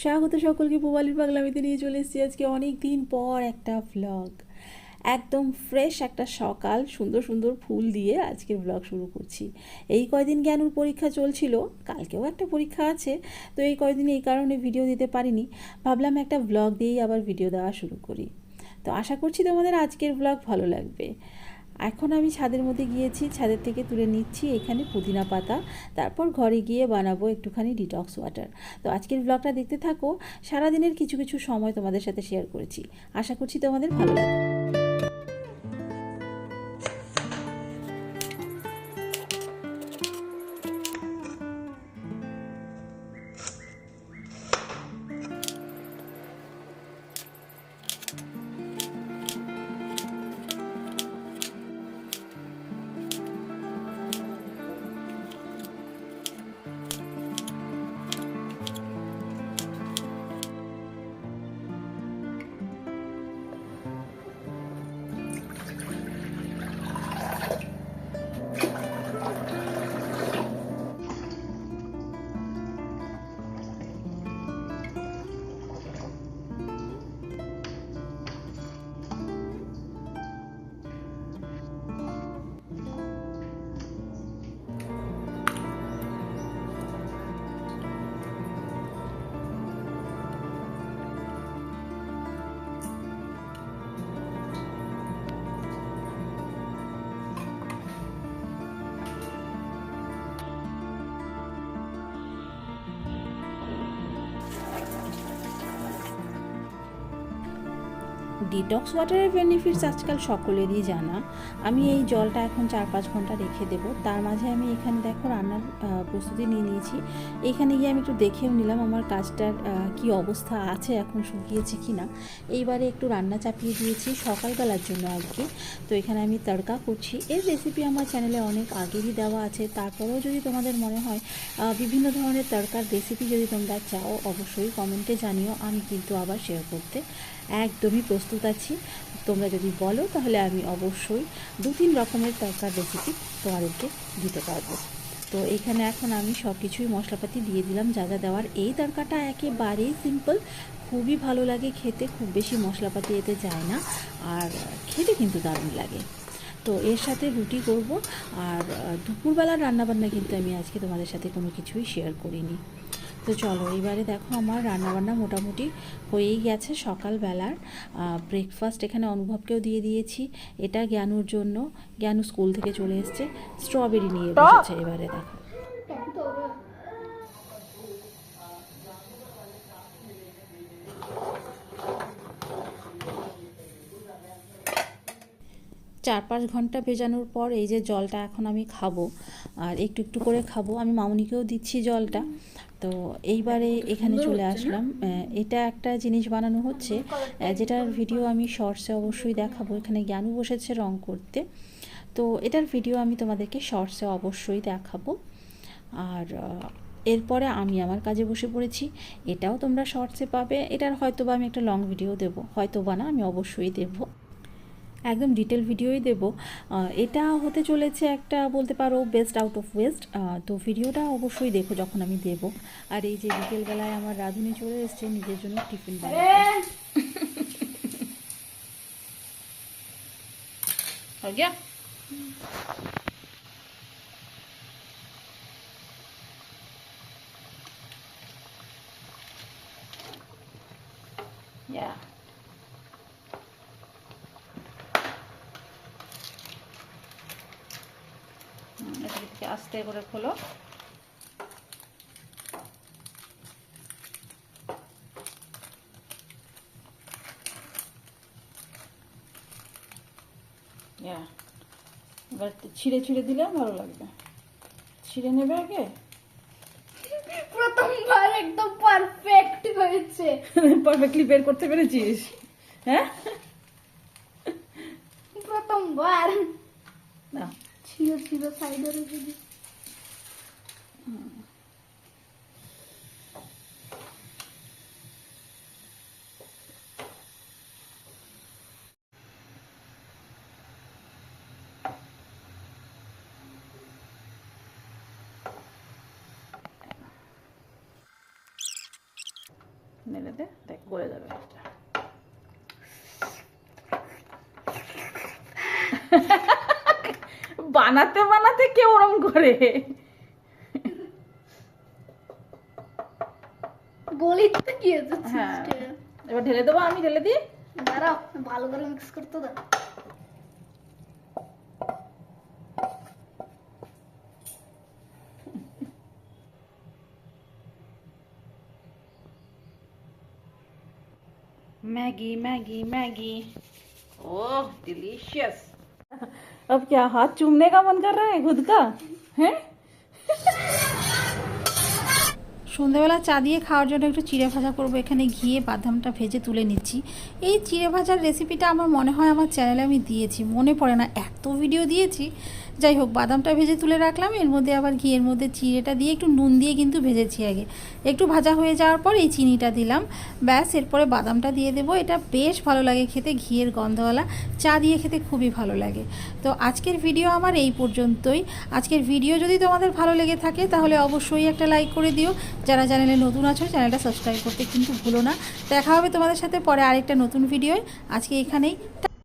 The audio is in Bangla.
স্বাগত সকলকে পুবালির পাগলামিতে নিয়ে চলে এসেছি আজকে অনেক দিন পর একটা ভ্লগ। একদম ফ্রেশ একটা সকাল, সুন্দর সুন্দর ফুল দিয়ে আজকের ভ্লগ শুরু করছি। এই কয়দিন জ্ঞানুর পরীক্ষা চলছিল, কালকেও একটা পরীক্ষা আছে, তো এই কয়দিন এই কারণে ভিডিও দিতে পারিনি। ভাবলাম একটা ভ্লগ দিয়েই আবার ভিডিও দেওয়া শুরু করি। তো আশা করছি তোমাদের আজকের ভ্লগ ভালো লাগবে। এখন আমি ছাদের মধ্যে গিয়েছি, ছাদের থেকে তুলে নিচ্ছি এখানে পুদিনা পাতা, তারপর ঘরে গিয়ে বানাবো একটুখানি ডিটক্স ওয়াটার। তো আজকের ব্লগটা দেখতে থাকো, সারাদিনের কিছু কিছু সময় তোমাদের সাথে শেয়ার করেছি, আশা করছি তোমাদের ভালো লাগবে। ডিটক্স ওয়াটারের বেনিফিটস আজকাল সকলেরই জানা। আমি এই জলটা এখন 4-5 ঘন্টা রেখে দেব। তার মাঝে আমি এখানে দেখো রান্নার প্রস্তুতি নিয়ে নিয়েছি। এখানে গিয়ে আমি একটু দেখেও নিলাম আমার কাজটার কি অবস্থা আছে, এখন শুকিয়েছে কি না। এইবারে একটু রান্না চাপিয়ে দিয়েছি সকালবেলার জন্য আর কি। তো এখানে আমি তড়কা করছি। এর রেসিপি আমার চ্যানেলে অনেক আগেরই দেওয়া আছে, তারপরেও যদি তোমাদের মনে হয় বিভিন্ন ধরনের তড়কার রেসিপি যদি তোমরা চাও, অবশ্যই কমেন্টে জানিও, আমি কিন্তু আবার শেয়ার করতে একদমই প্রস্তুত আছি। তোমরা যদি বলো তাহলে আমি অবশ্যই 2-3 রকমের তরকার রেসিপি তোমাদেরকে দিতে পারবো। তো এখানে এখন আমি সব কিছুই মশলাপাতি দিয়ে দিলাম যা যা দেওয়ার। এই তরকাটা একেবারেই সিম্পল, খুবই ভালো লাগে খেতে, খুব বেশি মশলাপাতি এতে যায় না, আর খেতে কিন্তু দারুণ লাগে। তো এর সাথে রুটি করব। আর দুপুরবেলার রান্নাবান্না কিন্তু আমি আজকে তোমাদের সাথে কোনো কিছুই শেয়ার করিনি। তো চলো এবারে দেখো আমার রান্নাবান্না মোটামুটি হয়েই গেছে। সকালবেলার ব্রেকফাস্ট এখানে অনুভবকেও দিয়ে দিয়েছি, এটা জ্ঞানুর জন্য। জ্ঞানু স্কুল থেকে চলে এসছে, স্ট্রবেরি নিয়ে বসেছে। এবারে দেখো 4-5 ঘন্টা ভেজানোর পর এই যে জলটা এখন আমি খাবো, আর একটু একটু করে খাবো। আমি মামুনিকেও দিচ্ছি জলটা। তো এইবারে এখানে চলে আসলাম। এটা একটা জিনিস বানানো হচ্ছে, যেটার ভিডিও আমি শর্টসে অবশ্যই দেখাবো। এখানে জ্ঞানু বসেছে রং করতে, তো এটার ভিডিও আমি তোমাদেরকে শর্টসে অবশ্যই দেখাবো। আর এরপরে আমি আমার কাজে বসে পড়েছি, এটাও তোমরা শর্টসে পাবে। এটার হয়তো বা আমি একটা লং ভিডিও দেবো, হয়তো বা না, আমি অবশ্যই দেবো, একদম ডিটেল ভিডিওই দেব। এটা হতে চলেছে একটা, বলতে পারো, বেস্ট আউট অফ ওয়েস্ট। তো ভিডিওটা অবশ্যই দেখো যখন আমি দেব। আর এই যে বিকেলবেলায় আমার রাঁধুনি চলে এসছে নিজের জন্য টিফিন বানাতে। এটাকে আস্তে করে খোলো। এবার ছিঁড়ে ছিঁড়ে দিলে ভালো লাগবে। ছিঁড়ে নেবে আগে। প্রথমবার একদম পারফেক্ট হয়েছে। পারফেক্টলি বের করতে পেরেছিস? হ্যাঁ, প্রথমবার। না ছিল ছিল সাইডের দিদি। নেড়ে দে, দেখ গলে যাবে এটা। বানাতে বানাতে কে ওরম করে? বলি তো কি হচ্ছে হ্যাঁ, এবার ঢেলে দেবো, আমি ঢেলে দিই। দাঁড়াও ভালো করে মিক্স করতে দাও। मैगी मैगी मैगी, ओह डिलीशियस। अब क्या हाथ चूमने का मन कर रहा है खुद का है? সন্ধ্যাবেলা চা দিয়ে খাওয়ার জন্য একটু চিড়ে ভাজা করবো। এখানে ঘিয়ে বাদামটা ভেজে তুলে নিচ্ছি। এই চিড়ে ভাজার রেসিপিটা আমার মনে হয় আমার চ্যানেলে আমি দিয়েছি, মনে পড়ে না, এত ভিডিও দিয়েছি। যাই হোক, বাদামটা ভেজে তুলে রাখলাম, এর মধ্যে আবার ঘিয়ের মধ্যে চিড়েটা দিয়ে একটু নুন দিয়ে কিন্তু ভেজেছি আগে। একটু ভাজা হয়ে যাওয়ার পর এই চিনিটা দিলাম, ব্যাস। এরপরে বাদামটা দিয়ে দেবো। এটা বেশ ভালো লাগে খেতে, ঘিয়ের গন্ধওয়ালা চা দিয়ে খেতে খুবই ভালো লাগে। তো আজকের ভিডিও আমার এই পর্যন্তই। আজকের ভিডিও যদি তোমাদের ভালো লেগে থাকে তাহলে অবশ্যই একটা লাইক করে দিও। যারা চ্যানেলে নতুন আছো চ্যানেলটা সাবস্ক্রাইব করতে কিন্তু ভুলো না। দেখা হবে তোমাদের সাথে পরে আরেকটা নতুন ভিডিওয়। আজকে এখানেই।